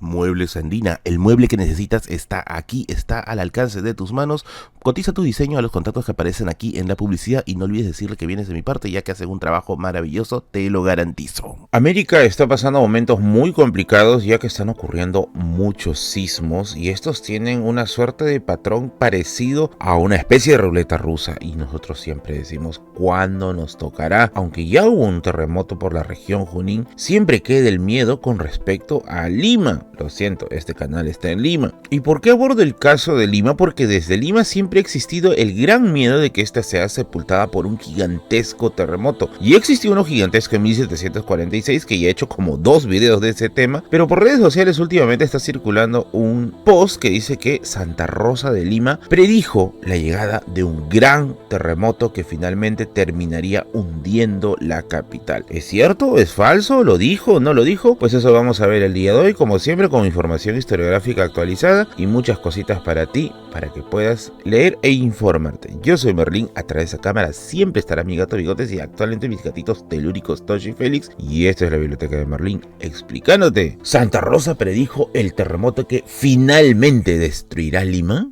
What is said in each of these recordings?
Muebles Andina, el mueble que necesitas está aquí, está al alcance de tus manos. Cotiza tu diseño a los contactos que aparecen aquí en la publicidad y no olvides decirle que vienes de mi parte, ya que hacen un trabajo maravilloso, te lo garantizo. América está pasando momentos muy complicados ya que están ocurriendo muchos sismos y estos tienen una suerte de patrón parecido a una especie de ruleta rusa y nosotros siempre decimos cuándo nos tocará. Aunque ya hubo un terremoto por la región Junín, siempre queda el miedo con respecto a Lima. Lo siento, este canal está en Lima. ¿Y por qué abordo el caso de Lima? Porque desde Lima siempre ha existido el gran miedo de que ésta sea sepultada por un gigantesco terremoto. Y existió uno gigantesco en 1746 que ya he hecho como 2 videos de ese tema, pero por redes sociales últimamente está circulando un post que dice que Santa Rosa de Lima predijo la llegada de un gran terremoto que finalmente terminaría hundiendo la capital. ¿Es cierto? ¿Es falso? ¿Lo dijo? ¿No lo dijo? Pues eso vamos a ver el día de hoy, como siempre con información historiográfica actualizada y muchas cositas para ti, para que puedas leer e informarte. Yo soy Merlín, atrás de esa cámara siempre estará mi gato Bigotes y actualmente mis gatitos telúricos Toshi y Félix, y esta es la biblioteca de Merlín explicándote. Santa Rosa predijo el terremoto que finalmente destruirá Lima.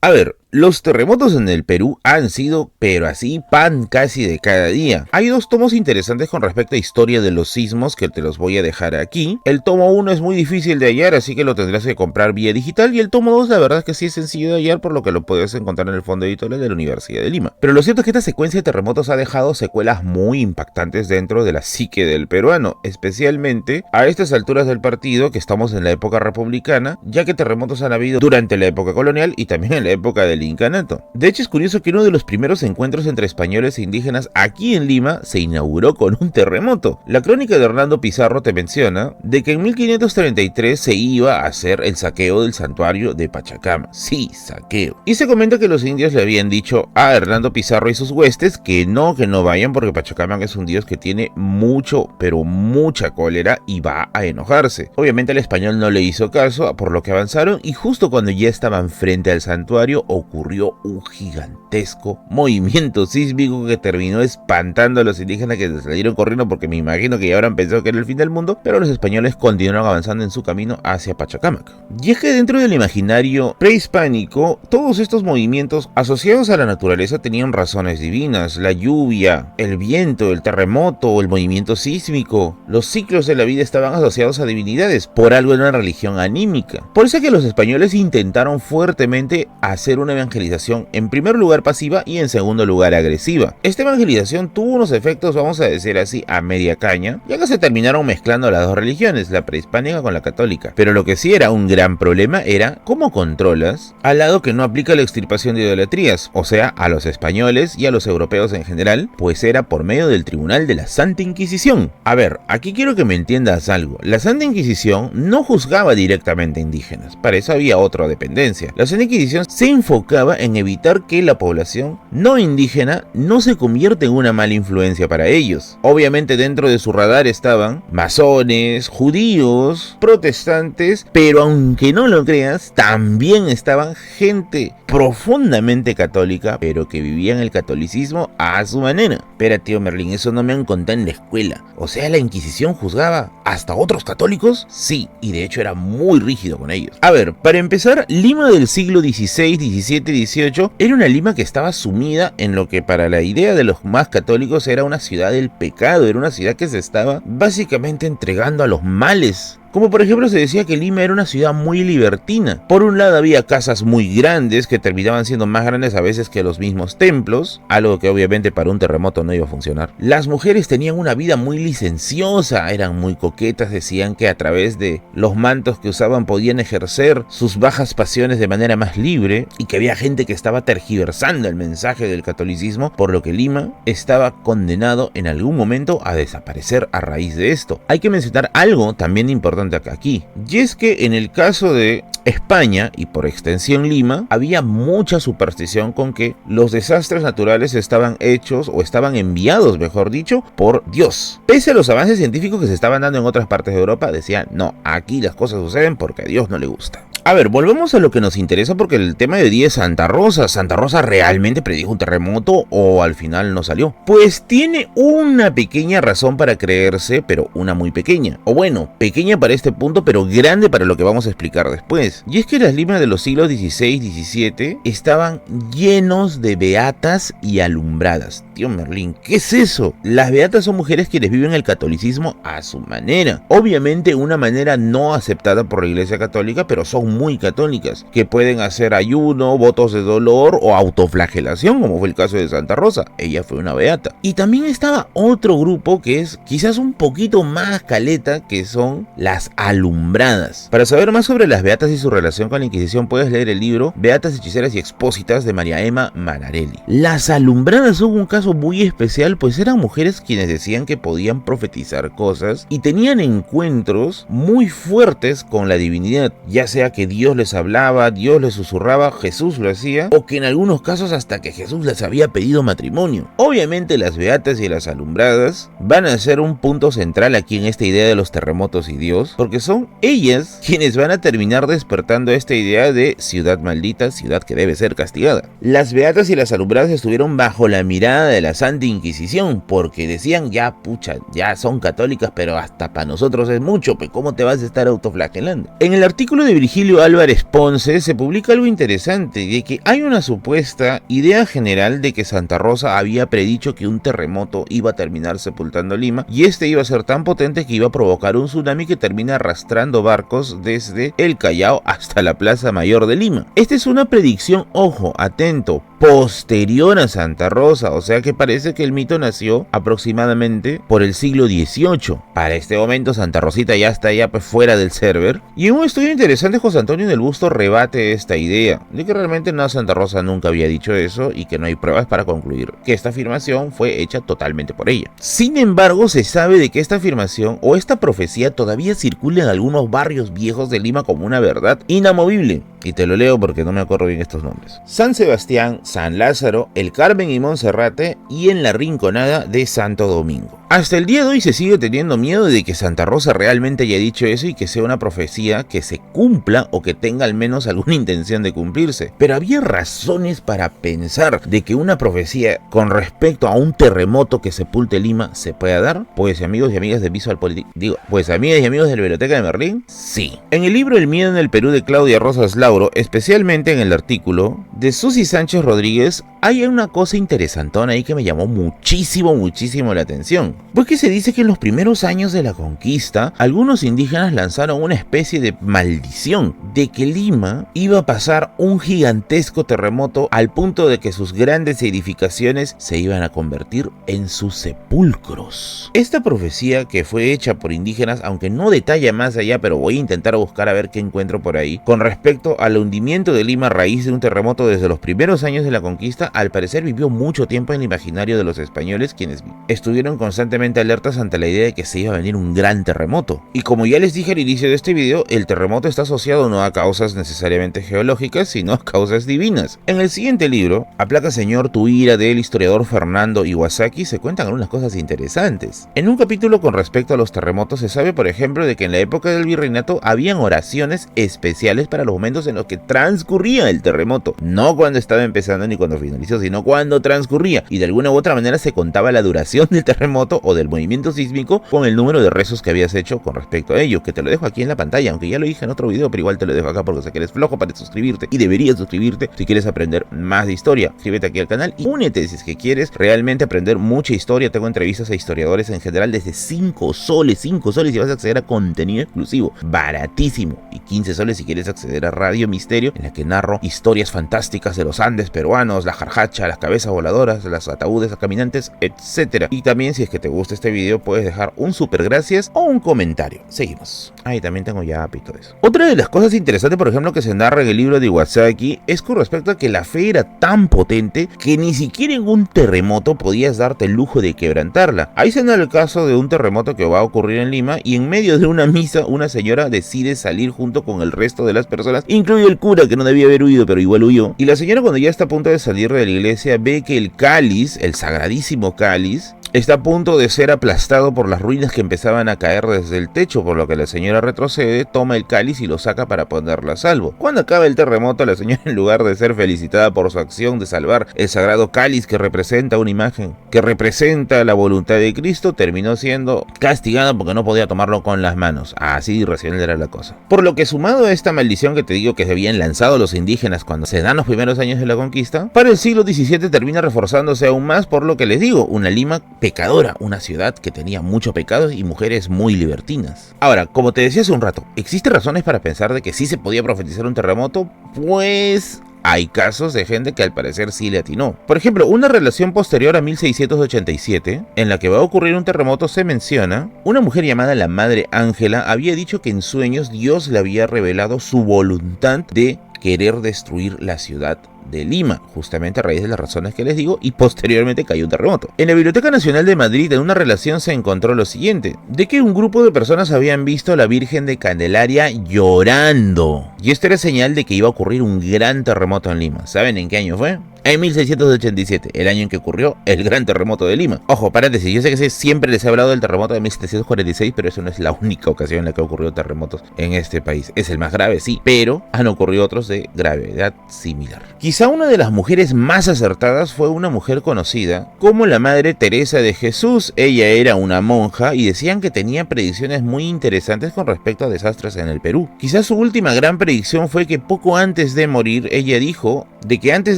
A ver, los terremotos en el Perú han sido, pero así, pan casi de cada día. Hay 2 tomos interesantes con respecto a historia de los sismos que te los voy a dejar aquí. El tomo 1 es muy difícil de hallar, así que lo tendrás que comprar vía digital. Y el tomo 2 la verdad es que sí es sencillo de hallar, por lo que lo puedes encontrar en el fondo editorial de la Universidad de Lima. Pero lo cierto es que esta secuencia de terremotos ha dejado secuelas muy impactantes dentro de la psique del peruano, especialmente a estas alturas del partido que estamos en la época republicana, ya que terremotos han habido durante la época colonial y también en la época del incanato. De hecho, es curioso que uno de los primeros encuentros entre españoles e indígenas aquí en Lima se inauguró con un terremoto. La crónica de Hernando Pizarro te menciona de que en 1533 se iba a hacer el saqueo del santuario de Pachacama. Sí, saqueo. Y se comenta que los indios le habían dicho a Hernando Pizarro y sus huestes que no vayan porque Pachacama es un dios que tiene mucho, pero mucha cólera y va a enojarse. Obviamente el español no le hizo caso, por lo que avanzaron y justo cuando ya estaban frente al santuario ocurrió un gigantesco movimiento sísmico que terminó espantando a los indígenas que salieron corriendo porque me imagino que ya habrán pensado que era el fin del mundo, pero los españoles continuaron avanzando en su camino hacia Pachacamac. Y es que dentro del imaginario prehispánico, todos estos movimientos asociados a la naturaleza tenían razones divinas: la lluvia, el viento, el terremoto, el movimiento sísmico. Los ciclos de la vida estaban asociados a divinidades, por algo en una religión anímica. Por eso es que los españoles intentaron fuertemente hacer una evangelización en primer lugar pasiva y en segundo lugar agresiva. Esta evangelización tuvo unos efectos, vamos a decir así, a media caña, ya que se terminaron mezclando las 2 religiones, la prehispánica con la católica. Pero lo que sí era un gran problema era cómo controlas al lado que no aplica la extirpación de idolatrías, o sea, a los españoles y a los europeos en general, pues era por medio del Tribunal de la Santa Inquisición. A ver, aquí quiero que me entiendas algo. La Santa Inquisición no juzgaba directamente a indígenas, para eso había otra dependencia. La Santa Inquisición se enfocaba en evitar que la población no indígena no se convierta en una mala influencia para ellos. Obviamente dentro de su radar estaban masones, judíos, protestantes, pero aunque no lo creas, también estaban gente profundamente católica, pero que vivían el catolicismo a su manera. Espera, tío Merlín, eso no me han contado en la escuela. O sea, ¿la Inquisición juzgaba hasta otros católicos? Sí, y de hecho era muy rígido con ellos. A ver, para empezar, Lima del siglo XVI, XVII, XVIII era una Lima que estaba sumida en lo que para la idea de los más católicos era una ciudad del pecado, era una ciudad que se estaba básicamente entregando a los males. Como por ejemplo se decía que Lima era una ciudad muy libertina. Por un lado había casas muy grandes que terminaban siendo más grandes a veces que los mismos templos, algo que obviamente para un terremoto no iba a funcionar. Las mujeres tenían una vida muy licenciosa, eran muy coquetas, decían que a través de los mantos que usaban podían ejercer sus bajas pasiones de manera más libre y que había gente que estaba tergiversando el mensaje del catolicismo, por lo que Lima estaba condenado en algún momento a desaparecer a raíz de esto. Hay que mencionar algo también importante aquí, y es que en el caso de España, y por extensión Lima, había mucha superstición con que los desastres naturales estaban hechos o estaban enviados, mejor dicho, por Dios. Pese a los avances científicos que se estaban dando en otras partes de Europa, decían, no, aquí las cosas suceden porque a Dios no le gusta. A ver, volvemos a lo que nos interesa porque el tema de hoy día es Santa Rosa. ¿Santa Rosa realmente predijo un terremoto o al final no salió? Pues tiene una pequeña razón para creerse, pero una muy pequeña. O bueno, pequeña para este punto, pero grande para lo que vamos a explicar después. Y es que las Limas de los siglos XVI y XVII estaban llenos de beatas y alumbradas. Tío Merlín, ¿qué es eso? Las beatas son mujeres quienes viven el catolicismo a su manera. Obviamente una manera no aceptada por la Iglesia Católica, pero son muy católicas, que pueden hacer ayuno, votos de dolor o autoflagelación, como fue el caso de Santa Rosa. Ella fue una beata. Y también estaba otro grupo que es quizás un poquito más caleta, que son las alumbradas. Para saber más sobre las beatas y su relación con la Inquisición, puedes leer el libro Beatas, Hechiceras y Expósitas de María Emma Manarelli. Las alumbradas son un caso muy especial, pues eran mujeres quienes decían que podían profetizar cosas y tenían encuentros muy fuertes con la divinidad, ya sea que Dios les hablaba, Dios les susurraba, Jesús lo hacía, o que en algunos casos hasta que Jesús les había pedido matrimonio. Obviamente las beatas y las alumbradas van a ser un punto central aquí en esta idea de los terremotos y Dios, porque son ellas quienes van a terminar despertando esta idea de ciudad maldita, ciudad que debe ser castigada. Las beatas y las alumbradas estuvieron bajo la mirada de la Santa Inquisición, porque decían, ya pucha, ya son católicas, pero hasta para nosotros es mucho, pues ¿cómo te vas a estar autoflagelando? En el artículo de Virgilio Álvarez Ponce se publica algo interesante, de que hay una supuesta idea general de que Santa Rosa había predicho que un terremoto iba a terminar sepultando Lima, y este iba a ser tan potente que iba a provocar un tsunami que termina arrastrando barcos desde el Callao hasta la Plaza Mayor de Lima. Esta es una predicción, ojo, atento, posterior a Santa Rosa, o sea que parece que el mito nació aproximadamente por el siglo XVIII. Para este momento Santa Rosita ya está pues fuera del server, y en un estudio interesante José Antonio del Busto rebate esta idea de que realmente no, Santa Rosa nunca había dicho eso y que no hay pruebas para concluir que esta afirmación fue hecha totalmente por ella. Sin embargo, se sabe de que esta afirmación o esta profecía todavía circula en algunos barrios viejos de Lima como una verdad inamovible. Y te lo leo porque no me acuerdo bien estos nombres. San Sebastián, San Lázaro, El Carmen y Monserrate, y en la Rinconada de Santo Domingo. Hasta el día de hoy se sigue teniendo miedo de que Santa Rosa realmente haya dicho eso y que sea una profecía que se cumpla o que tenga al menos alguna intención de cumplirse. Pero había razones para pensar de que una profecía con respecto a un terremoto que sepulte Lima se pueda dar. Pues amigos y amigas de Visual Politics, pues amigas y amigos de la Biblioteca de Merlín, sí. En el libro El miedo en el Perú de Claudia Rosas Lauro, especialmente en el artículo de Susi Sánchez Rodríguez, hay una cosa interesantona ahí que me llamó muchísimo la atención. Pues que se dice que en los primeros años de la conquista, algunos indígenas lanzaron una especie de maldición de que Lima iba a pasar un gigantesco terremoto al punto de que sus grandes edificaciones se iban a convertir en sus sepulcros. Esta profecía, que fue hecha por indígenas, aunque no detalla más allá, pero voy a intentar buscar a ver qué encuentro por ahí, con respecto al hundimiento de Lima a raíz de un terremoto desde los primeros años de la conquista, al parecer vivió mucho tiempo en el imaginario de los españoles, quienes estuvieron constantemente alertas ante la idea de que se iba a venir un gran terremoto. Y como ya les dije al inicio de este video, el terremoto está asociado no a causas necesariamente geológicas, sino a causas divinas. En el siguiente libro, Aplaca Señor tu ira, del historiador Fernando Iwasaki, se cuentan algunas cosas interesantes. En un capítulo con respecto a los terremotos se sabe, por ejemplo, de que en la época del virreinato habían oraciones especiales para los momentos en los que transcurría el terremoto. No cuando estaba empezando ni cuando finalizó, sino cuando transcurría. Y de alguna u otra manera se contaba la duración del terremoto o del movimiento sísmico con el número de rezos que habías hecho con respecto a ello, que te lo dejo aquí en la pantalla, aunque ya lo dije en otro video, pero igual te lo dejo acá porque sé que eres flojo para suscribirte y deberías suscribirte si quieres aprender más de historia. Suscríbete aquí al canal y únete si es que quieres realmente aprender mucha historia. Tengo entrevistas a historiadores en general desde 5 soles y vas a acceder a contenido exclusivo, baratísimo, y 15 soles si quieres acceder a Radio Misterio, en la que narro historias fantásticas de los Andes peruanos, la hacha, las cabezas voladoras, las ataúdes caminantes, etc. Y también, si es que te gusta este video, puedes dejar un super gracias o un comentario. Seguimos. Ahí también tengo ya apito de eso. Otra de las cosas interesantes, por ejemplo, que se narra en el libro de Iwasaki es con respecto a que la fe era tan potente que ni siquiera en un terremoto podías darte el lujo de quebrantarla. Ahí se narra el caso de un terremoto que va a ocurrir en Lima y en medio de una misa una señora decide salir junto con el resto de las personas, incluido el cura que no debía haber huido pero igual huyó. Y la señora, cuando ya está a punto de salir de la iglesia, ve que el cáliz, el sagradísimo cáliz, está a punto de ser aplastado por las ruinas que empezaban a caer desde el techo, por lo que la señora retrocede, toma el cáliz y lo saca para ponerla a salvo. Cuando acaba el terremoto, la señora, en lugar de ser felicitada por su acción de salvar el sagrado cáliz que representa una imagen, que representa la voluntad de Cristo, terminó siendo castigada porque no podía tomarlo con las manos. Así irracional era la cosa. Por lo que, sumado a esta maldición que te digo que se habían lanzado los indígenas cuando se dan los primeros años de la conquista, para el siglo XVII termina reforzándose aún más, por lo que les digo, una Lima pecadora, una ciudad que tenía mucho pecado y mujeres muy libertinas. Ahora, como te decía hace un rato, ¿existen razones para pensar de que sí se podía profetizar un terremoto? Pues hay casos de gente que al parecer sí le atinó. Por ejemplo, una relación posterior a 1687, en la que va a ocurrir un terremoto, se menciona, una mujer llamada la Madre Ángela había dicho que en sueños Dios le había revelado su voluntad de querer destruir la ciudad de Lima, justamente a raíz de las razones que les digo, y posteriormente cayó un terremoto. En la Biblioteca Nacional de Madrid, en una relación se encontró lo siguiente, de que un grupo de personas habían visto a la Virgen de Candelaria llorando, y esto era señal de que iba a ocurrir un gran terremoto en Lima. ¿Saben en qué año fue? En 1687, el año en que ocurrió el gran terremoto de Lima. Ojo, paréntesis, yo sé que siempre les he hablado del terremoto de 1746, pero eso no es la única ocasión en la que ha ocurrido terremotos en este país. Es el más grave, sí, pero han ocurrido otros de gravedad similar. Quizá una de las mujeres más acertadas fue una mujer conocida como la Madre Teresa de Jesús. Ella era una monja y decían que tenía predicciones muy interesantes con respecto a desastres en el Perú. Quizás su última gran predicción fue que poco antes de morir, ella dijo de que antes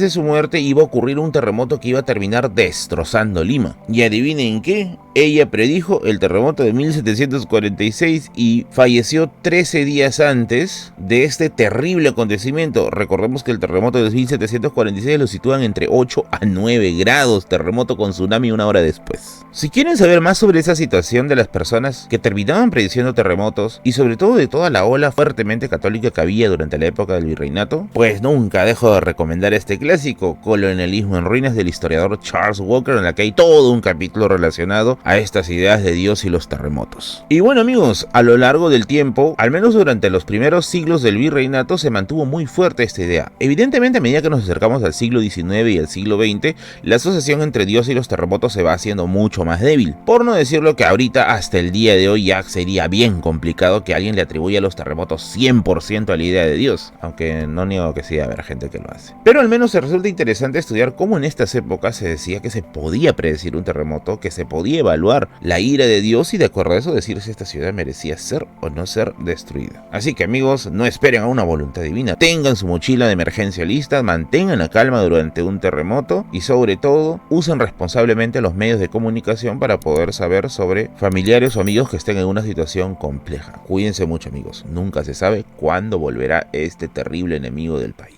de su muerte iba a ocurrir un terremoto que iba a terminar destrozando Lima. Y adivinen qué, ella predijo el terremoto de 1746 y falleció 13 días antes de este terrible acontecimiento. Recordemos que el terremoto de 1746 lo sitúan entre 8 a 9 grados, terremoto con tsunami una hora después. Si quieren saber más sobre esa situación de las personas que terminaban prediciendo terremotos y sobre todo de toda la ola fuertemente católica que había durante la época del virreinato, pues nunca dejo de recomendar este clásico, Colonialismo en Ruinas, del historiador Charles Walker, en la que hay todo un capítulo relacionado a estas ideas de Dios y los terremotos. Y bueno amigos, a lo largo del tiempo, al menos durante los primeros siglos del virreinato, se mantuvo muy fuerte esta idea. Evidentemente, a medida que nos acercamos al siglo XIX y al siglo XX, la asociación entre Dios y los terremotos se va haciendo mucho más débil. Por no decirlo que ahorita, hasta el día de hoy, ya sería bien complicado que alguien le atribuya a los terremotos 100% a la idea de Dios, aunque no niego que sí, habrá gente que lo hace. Pero al menos se resulta interesante estudiar cómo en estas épocas se decía que se podía predecir un terremoto, que se podía evaluar la ira de Dios y de acuerdo a eso decir si esta ciudad merecía ser o no ser destruida. Así que amigos, no esperen a una voluntad divina, tengan su mochila de emergencia lista, mantengan la calma durante un terremoto y sobre todo usen responsablemente los medios de comunicación para poder saber sobre familiares o amigos que estén en una situación compleja. Cuídense mucho amigos, nunca se sabe cuándo volverá este terrible enemigo del país.